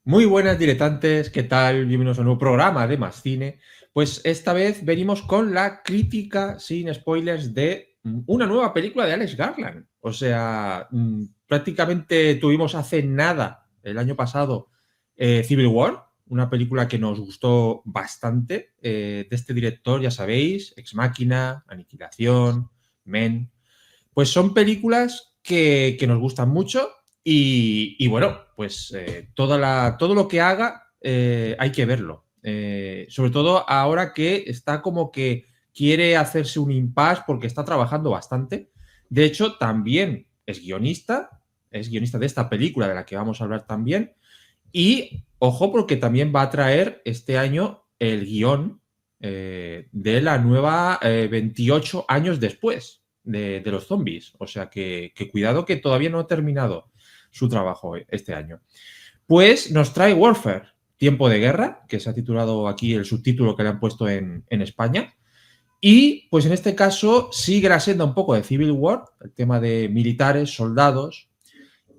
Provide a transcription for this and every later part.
Muy buenas diletantes, ¿qué tal? Bienvenidos a un nuevo programa de Más Cine. Pues esta vez venimos con la crítica sin spoilers de una nueva película de Alex Garland. O sea, prácticamente tuvimos hace nada, el año pasado, Civil War, una película que nos gustó bastante, de este director, ya sabéis, Ex Machina, Aniquilación, Men. Pues son películas que nos gustan mucho y bueno, pues todo lo que haga hay que verlo. Sobre todo ahora que está como que quiere hacerse un impasse porque está trabajando bastante. De hecho, también es guionista de esta película de la que vamos a hablar también. Y ojo, porque también va a traer este año el guión de la nueva 28 años después de los zombies. O sea que cuidado que todavía no ha terminado su trabajo este año. Pues nos trae Warfare, Tiempo de Guerra, que se ha titulado aquí el subtítulo que le han puesto en España. Y pues en este caso sigue la senda un poco de Civil War, el tema de militares, soldados,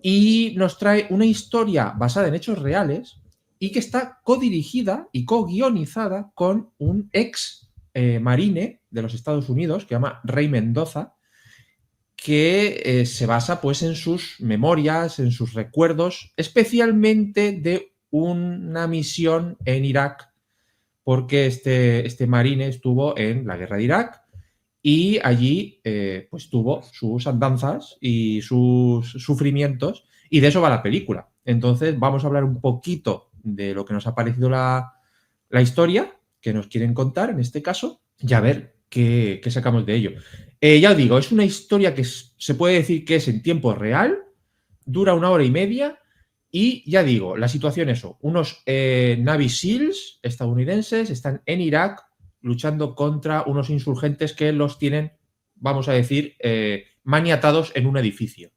y nos trae una historia basada en hechos reales y que está codirigida y co-guionizada con un ex marine de los Estados Unidos que se llama Rey Mendoza, que se basa pues en sus memorias, en sus recuerdos, especialmente de una misión en Irak, porque este marine estuvo en la guerra de Irak y allí pues tuvo sus andanzas y sus sufrimientos y de eso va la película. Entonces vamos a hablar un poquito de lo que nos ha parecido la historia que nos quieren contar en este caso y a ver qué sacamos de ello. Ya os digo, es una historia que se puede decir que es en tiempo real, dura 1 hora y media y ya digo, la situación es eso, unos Navy SEALs estadounidenses están en Irak luchando contra unos insurgentes que los tienen, vamos a decir, maniatados en un edificio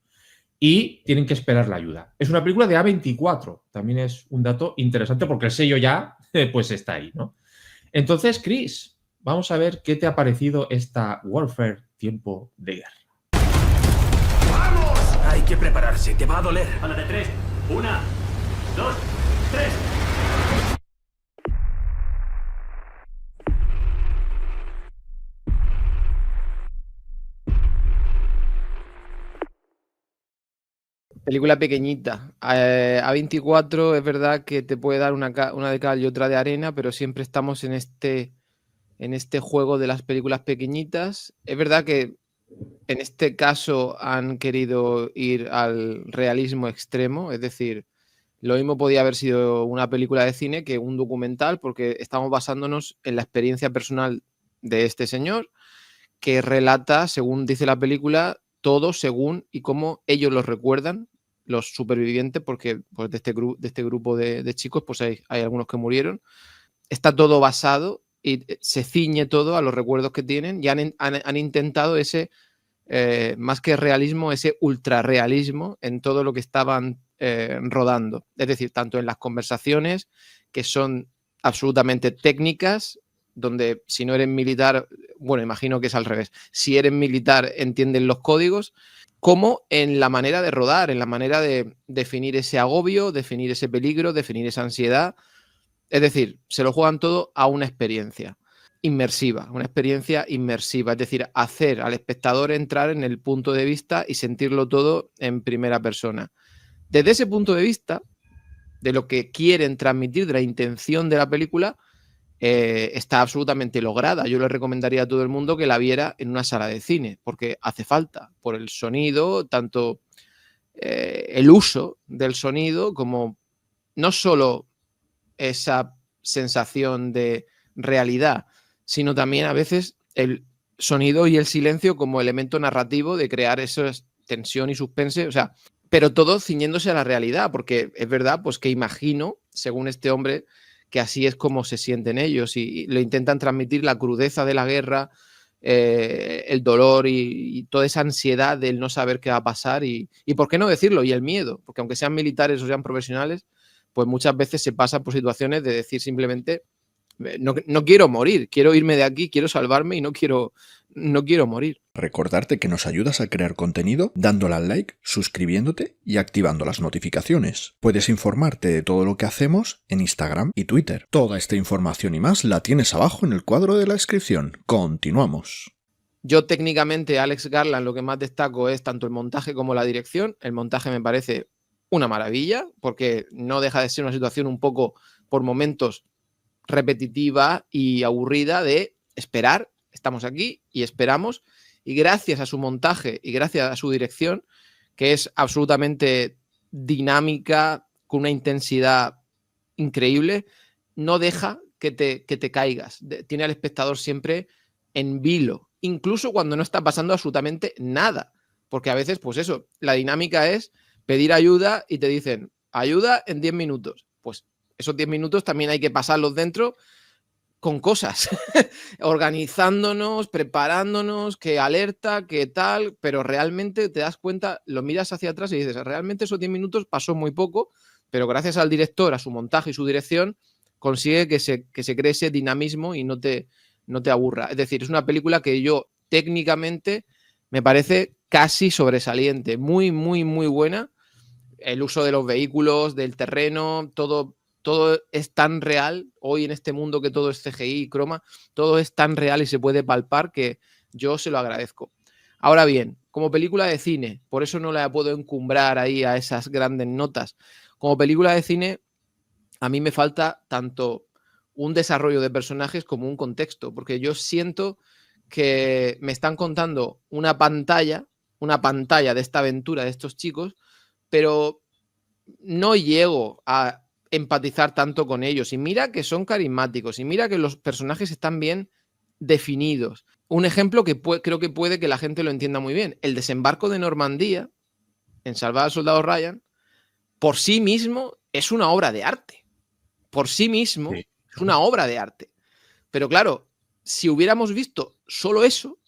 y tienen que esperar la ayuda. Es una película de A24, también es un dato interesante porque el sello ya pues está ahí, ¿no? Entonces, Chris, vamos a ver qué te ha parecido esta Warfare, Tiempo de Guerra. ¡Vamos! Hay que prepararse, te va a doler. A la de 3. 1, 2, 3. Película pequeñita. A24 es verdad que te puede dar una de cal y otra de arena, pero siempre estamos en este juego de las películas pequeñitas. Es verdad que en este caso han querido ir al realismo extremo, es decir, lo mismo podía haber sido una película de cine que un documental, porque estamos basándonos en la experiencia personal de este señor, que relata, según dice la película, todo según y cómo ellos lo recuerdan, los supervivientes, porque pues, de este grupo de chicos pues hay algunos que murieron. Está todo basado y se ciñe todo a los recuerdos que tienen y han intentado ese, más que realismo, ese ultrarrealismo en todo lo que estaban rodando. Es decir, tanto en las conversaciones, que son absolutamente técnicas, donde si no eres militar, bueno, imagino que es al revés, si eres militar entienden los códigos, como en la manera de rodar, en la manera de definir ese agobio, definir ese peligro, definir esa ansiedad. Es decir, se lo juegan todo a una experiencia inmersiva, es decir, hacer al espectador entrar en el punto de vista y sentirlo todo en primera persona. Desde ese punto de vista, de lo que quieren transmitir, de la intención de la película, está absolutamente lograda. Yo le recomendaría a todo el mundo que la viera en una sala de cine, porque hace falta, por el sonido, tanto el uso del sonido como no solo esa sensación de realidad, sino también a veces el sonido y el silencio como elemento narrativo de crear esa tensión y suspense, o sea, pero todo ciñéndose a la realidad, porque es verdad, pues que imagino, según este hombre, que así es como se sienten ellos y lo intentan transmitir la crudeza de la guerra, el dolor y toda esa ansiedad del no saber qué va a pasar y por qué no decirlo, y el miedo, porque aunque sean militares o sean profesionales, pues muchas veces se pasa por situaciones de decir simplemente no quiero morir, quiero irme de aquí, quiero salvarme y no quiero no quiero morir. Recordarte que nos ayudas a crear contenido dándole al like, suscribiéndote y activando las notificaciones. Puedes informarte de todo lo que hacemos en Instagram y Twitter. Toda esta información y más la tienes abajo en el cuadro de la descripción. Continuamos. Yo técnicamente, Alex Garland, lo que más destaco es tanto el montaje como la dirección. El montaje me parece una maravilla, porque no deja de ser una situación un poco, por momentos, repetitiva y aburrida de esperar. Estamos aquí y esperamos. Y gracias a su montaje y gracias a su dirección, que es absolutamente dinámica, con una intensidad increíble, no deja que te caigas. Tiene al espectador siempre en vilo, incluso cuando no está pasando absolutamente nada. Porque a veces, pues eso, la dinámica es pedir ayuda y te dicen, ayuda en 10 minutos. Pues esos 10 minutos también hay que pasarlos dentro con cosas, organizándonos, preparándonos, que alerta, que tal, pero realmente te das cuenta, lo miras hacia atrás y dices, realmente esos 10 minutos pasó muy poco, pero gracias al director, a su montaje y su dirección, consigue que se cree ese dinamismo y no te aburra. Es decir, es una película que yo técnicamente me parece casi sobresaliente, muy, muy, muy buena. El uso de los vehículos, del terreno, todo es tan real, hoy en este mundo que todo es CGI y croma, todo es tan real y se puede palpar que yo se lo agradezco. Ahora bien, como película de cine, por eso no la puedo encumbrar ahí a esas grandes notas, como película de cine a mí me falta tanto un desarrollo de personajes como un contexto, porque yo siento que me están contando una pantalla de esta aventura de estos chicos, pero no llego a empatizar tanto con ellos. Y mira que son carismáticos, y mira que los personajes están bien definidos. Un ejemplo que creo que puede que la gente lo entienda muy bien. El desembarco de Normandía, en Salvar al Soldado Ryan, por sí mismo es una obra de arte. Por sí mismo sí, es una obra de arte. Pero claro, si hubiéramos visto solo eso,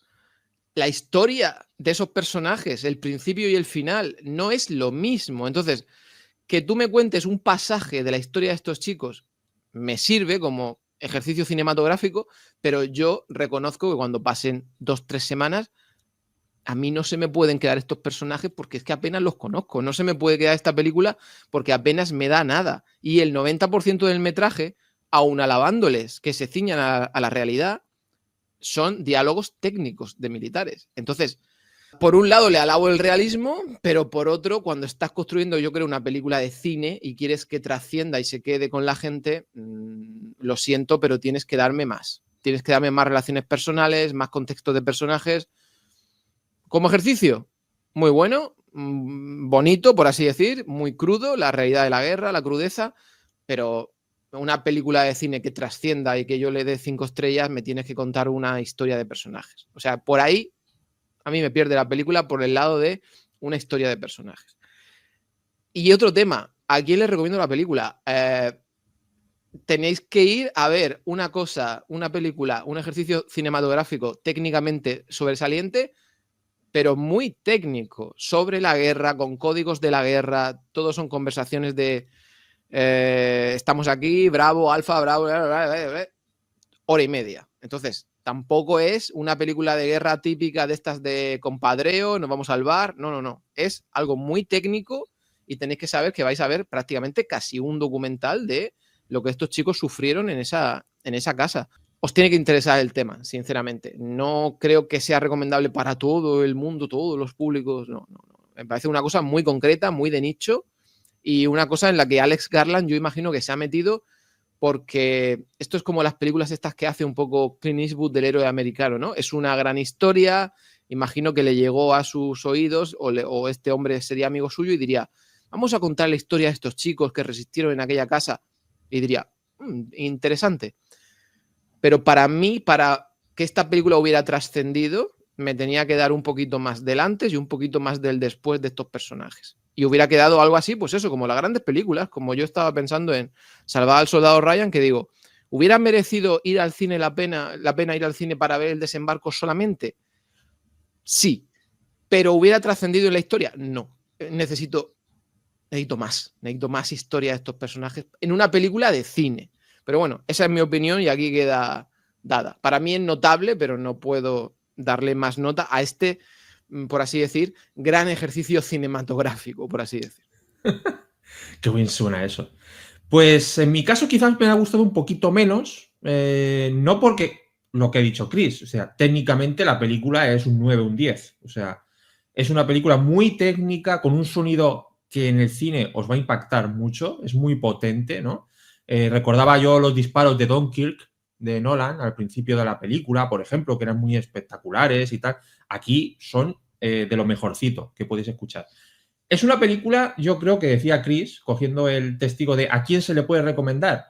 la historia de esos personajes, el principio y el final, no es lo mismo. Entonces, que tú me cuentes un pasaje de la historia de estos chicos me sirve como ejercicio cinematográfico, pero yo reconozco que cuando pasen 2-3 semanas, a mí no se me pueden quedar estos personajes porque es que apenas los conozco. No se me puede quedar esta película porque apenas me da nada. Y el 90% del metraje, aun alabándoles que se ciñan a la realidad, son diálogos técnicos de militares. Entonces, por un lado le alabo el realismo, pero por otro, cuando estás construyendo, yo creo, una película de cine y quieres que trascienda y se quede con la gente, lo siento, pero tienes que darme más. Tienes que darme más relaciones personales, más contexto de personajes. Como ejercicio, muy bueno, bonito, por así decir, muy crudo, la realidad de la guerra, la crudeza, pero una película de cine que trascienda y que yo le dé 5 estrellas, me tienes que contar una historia de personajes. O sea, por ahí a mí me pierde la película por el lado de una historia de personajes. Y otro tema, ¿a quién les recomiendo la película? Tenéis que ir a ver una cosa, una película, un ejercicio cinematográfico técnicamente sobresaliente, pero muy técnico, sobre la guerra, con códigos de la guerra, todos son conversaciones de estamos aquí, bravo, alfa, bravo, hora y media. Entonces, tampoco es una película de guerra típica de estas de compadreo, nos vamos al bar. No. Es algo muy técnico y tenéis que saber que vais a ver prácticamente casi un documental de lo que estos chicos sufrieron en esa casa. Os tiene que interesar el tema, sinceramente. No creo que sea recomendable para todo el mundo, todos los públicos. No. Me parece una cosa muy concreta, muy de nicho y una cosa en la que Alex Garland yo imagino que se ha metido porque esto es como las películas estas que hace un poco Clint Eastwood del héroe americano, ¿no? Es una gran historia, imagino que le llegó a sus oídos o este hombre sería amigo suyo y diría, vamos a contar la historia de estos chicos que resistieron en aquella casa y diría, interesante. Pero para mí, para que esta película hubiera trascendido, me tenía que dar un poquito más del antes y un poquito más del después de estos personajes. Y hubiera quedado algo así, pues eso, como las grandes películas, como yo estaba pensando en Salvar al Soldado Ryan, que digo, ¿hubiera merecido ir al cine la pena ir al cine para ver el desembarco solamente? Sí. ¿Pero hubiera trascendido en la historia? No. Necesito más historia de estos personajes en una película de cine. Pero bueno, esa es mi opinión y aquí queda dada. Para mí es notable, pero no puedo darle más nota a este, por así decir, gran ejercicio cinematográfico, por así decir. Qué bien suena eso. Pues en mi caso quizás me ha gustado un poquito menos, no porque lo que ha dicho Chris, o sea, técnicamente la película es un 9, un 10, o sea, es una película muy técnica, con un sonido que en el cine os va a impactar mucho, es muy potente, ¿no? Recordaba yo los disparos de Dunkirk, de Nolan, al principio de la película, por ejemplo, que eran muy espectaculares y tal. Aquí son de lo mejorcito que podéis escuchar. Es una película, yo creo que decía Chris, cogiendo el testigo de a quién se le puede recomendar,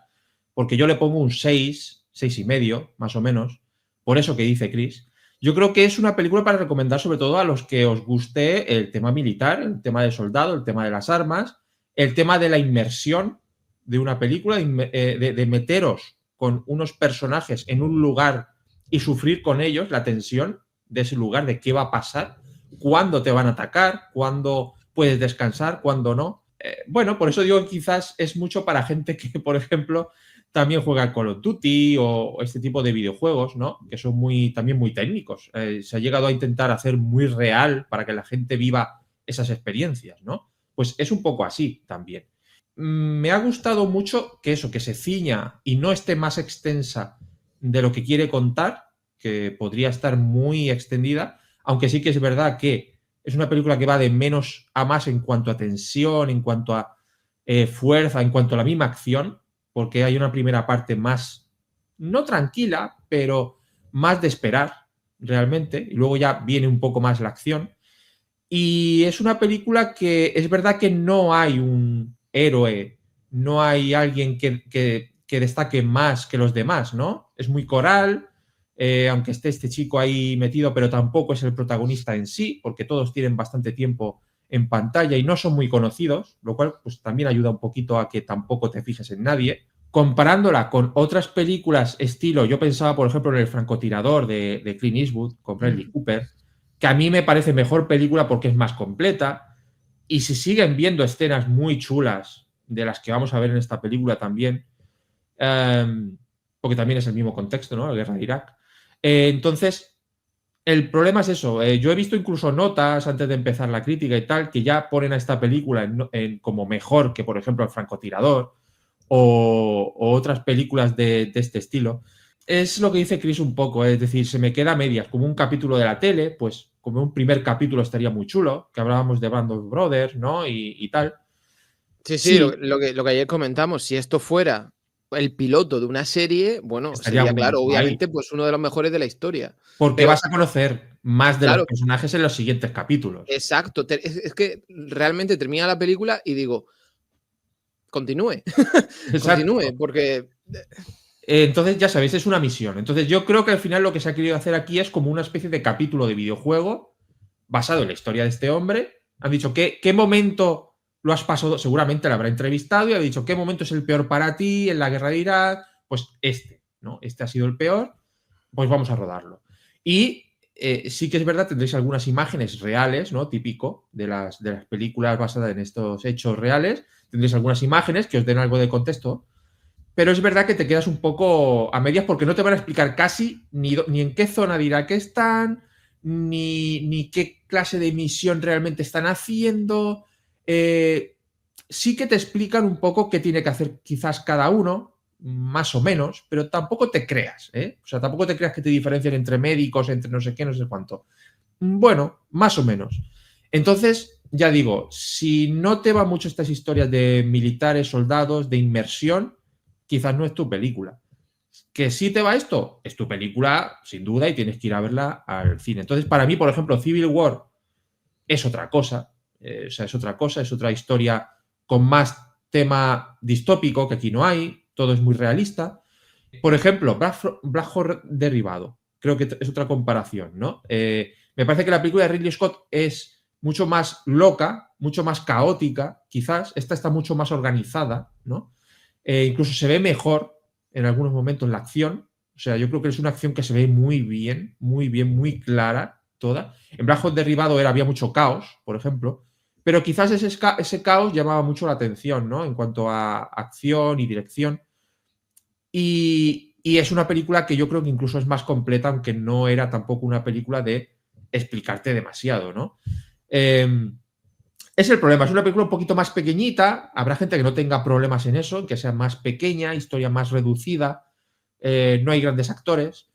porque yo le pongo un 6, 6,5, más o menos, por eso que dice Chris. Yo creo que es una película para recomendar sobre todo a los que os guste el tema militar, el tema de soldado, el tema de las armas, el tema de la inmersión de una película, de meteros con unos personajes en un lugar y sufrir con ellos la tensión de ese lugar, de qué va a pasar, cuándo te van a atacar, cuándo puedes descansar, cuándo no. Bueno, por eso digo que quizás es mucho para gente que, por ejemplo, también juega Call of Duty o este tipo de videojuegos, ¿no? Que son también muy técnicos. Se ha llegado a intentar hacer muy real para que la gente viva esas experiencias, ¿no? Pues es un poco así también. Me ha gustado mucho que eso, que se ciña y no esté más extensa de lo que quiere contar, que podría estar muy extendida, aunque sí que es verdad que es una película que va de menos a más en cuanto a tensión, en cuanto a fuerza, en cuanto a la misma acción, porque hay una primera parte más, no tranquila, pero más de esperar realmente, y luego ya viene un poco más la acción. Y es una película que es verdad que no hay un héroe, no hay alguien que destaque más que los demás, ¿no? Es muy coral, aunque esté este chico ahí metido, pero tampoco es el protagonista en sí, porque todos tienen bastante tiempo en pantalla y no son muy conocidos, lo cual pues también ayuda un poquito a que tampoco te fijes en nadie. Comparándola con otras películas estilo, yo pensaba, por ejemplo, en El francotirador de Clint Eastwood, con Bradley Cooper, que a mí me parece mejor película porque es más completa, y se siguen viendo escenas muy chulas de las que vamos a ver en esta película también, porque también es el mismo contexto, ¿no? La guerra de Irak. Entonces, el problema es eso. Yo he visto incluso notas antes de empezar la crítica y tal, que ya ponen a esta película como mejor que, por ejemplo, El francotirador o otras películas de este estilo. Es lo que dice Chris un poco, es decir, se me queda a medias, como un capítulo de la tele, pues como un primer capítulo estaría muy chulo, que hablábamos de Band of Brothers, ¿no? Y tal. Sí. Lo que ayer comentamos, si esto fuera el piloto de una serie, bueno, Estaría sería muy claro, guay. obviamente, pues uno de los mejores de la historia. Porque Pero- vas a conocer más de Claro. los personajes en los siguientes capítulos. Exacto, es que realmente termina la película y digo, continúe, Exacto. continúe, porque Entonces, ya sabéis, es una misión. Entonces, yo creo que al final lo que se ha querido hacer aquí es como una especie de capítulo de videojuego basado en la historia de este hombre. Han dicho, ¿qué momento lo has pasado? Seguramente lo habrá entrevistado y ha dicho, ¿qué momento es el peor para ti en la guerra de Irak? Pues ¿no? Este ha sido el peor, pues vamos a rodarlo. Y sí que es verdad, tendréis algunas imágenes reales, ¿no? Típico de las películas basadas en estos hechos reales. Tendréis algunas imágenes que os den algo de contexto. Pero es verdad que te quedas un poco a medias porque no te van a explicar casi ni en qué zona de Irak están, ni qué clase de misión realmente están haciendo. Sí que te explican un poco qué tiene que hacer quizás cada uno, más o menos, pero tampoco te creas, ¿eh? O sea, tampoco te creas que te diferencian entre médicos, entre no sé qué, no sé cuánto. Bueno, más o menos. Entonces, ya digo, si no te va mucho estas historias de militares, soldados, de inmersión, quizás no es tu película. ¿Que sí te va esto? Es tu película, sin duda, y tienes que ir a verla al cine. Entonces, para mí, por ejemplo, Civil War es otra cosa. O sea, es otra cosa, es otra historia con más tema distópico, que aquí no hay. Todo es muy realista. Por ejemplo, Black Hawk Derribado. Creo que es otra comparación, ¿no? Me parece que la película de Ridley Scott es mucho más loca, mucho más caótica, quizás. Esta está mucho más organizada, ¿no? Incluso se ve mejor en algunos momentos la acción. O sea, yo creo que es una acción que se ve muy bien, muy clara toda. En Black Hawk Derribado había mucho caos, por ejemplo, pero quizás ese caos llamaba mucho la atención, ¿no? En cuanto a acción y dirección. Y Y es una película que yo creo que incluso es más completa, aunque no era tampoco una película de explicarte demasiado, ¿no? Es el problema, es una película un poquito más pequeñita, habrá gente que no tenga problemas en eso, que sea más pequeña, historia más reducida, no hay grandes actores,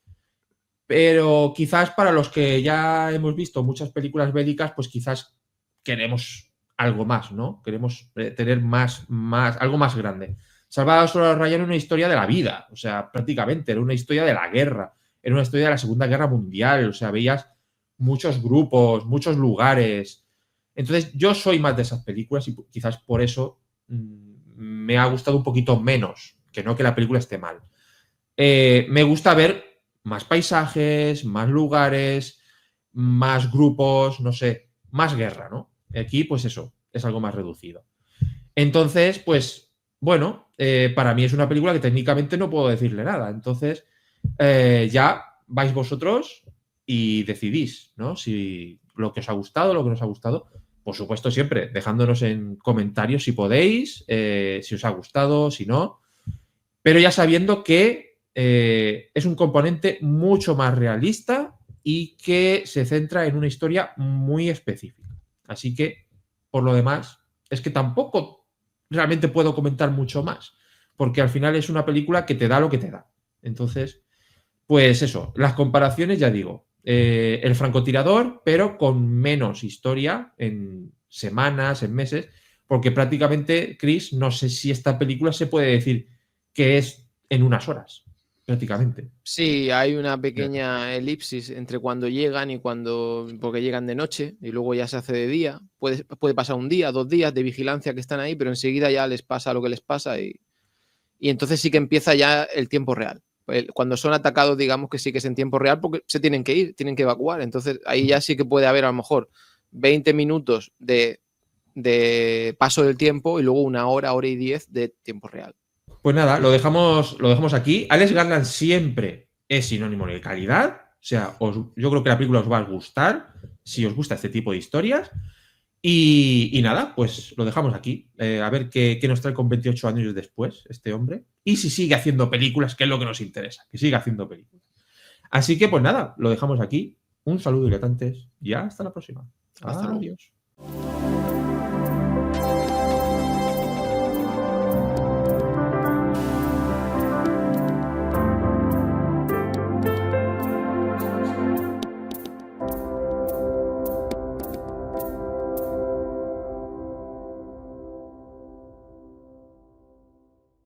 pero quizás para los que ya hemos visto muchas películas bélicas, pues quizás queremos algo más, ¿no? Queremos tener algo más grande. Salvador Soldado Ryan era una historia de la vida, o sea, prácticamente, era una historia de la guerra, era una historia de la Segunda Guerra Mundial, o sea, veías muchos grupos, muchos lugares. Entonces, yo soy más de esas películas y quizás por eso me ha gustado un poquito menos, que no que la película esté mal. Me gusta ver más paisajes, más lugares, más grupos, no sé, más guerra, ¿no? Aquí, pues eso, es algo más reducido. Entonces, pues, bueno, para mí es una película que técnicamente no puedo decirle nada. Entonces, ya vais vosotros y decidís, ¿no? Si lo que os ha gustado, lo que no os ha gustado. Por supuesto, siempre dejándonos en comentarios si podéis, si os ha gustado, si no. Pero ya sabiendo que es un componente mucho más realista y que se centra en una historia muy específica. Así que, por lo demás, es que tampoco realmente puedo comentar mucho más, porque al final es una película que te da lo que te da. Entonces, pues eso, las comparaciones, ya digo, el francotirador, pero con menos historia en semanas, en meses, porque prácticamente, Chris, no sé si esta película se puede decir que es en unas horas, prácticamente. Sí, hay una pequeña elipsis entre cuando llegan y porque llegan de noche y luego ya se hace de día. Puede pasar un día, 2 días de vigilancia que están ahí, pero enseguida ya les pasa lo que les pasa y entonces sí que empieza ya el tiempo real. Cuando son atacados, digamos que sí que es en tiempo real porque se tienen que ir, tienen que evacuar. Entonces ahí ya sí que puede haber a lo mejor 20 minutos de paso del tiempo y luego 1 hora, hora y 10 de tiempo real. Pues nada, lo dejamos aquí. Alex Garland siempre es sinónimo de calidad. O sea, yo creo que la película os va a gustar si os gusta este tipo de historias. Y nada, pues lo dejamos aquí. A ver qué nos trae con 28 años después este hombre. Y si sigue haciendo películas, que es lo que nos interesa, que siga haciendo películas. Así que pues nada, lo dejamos aquí. Un saludo, diletantes, y hasta la próxima. Hasta luego. Adiós.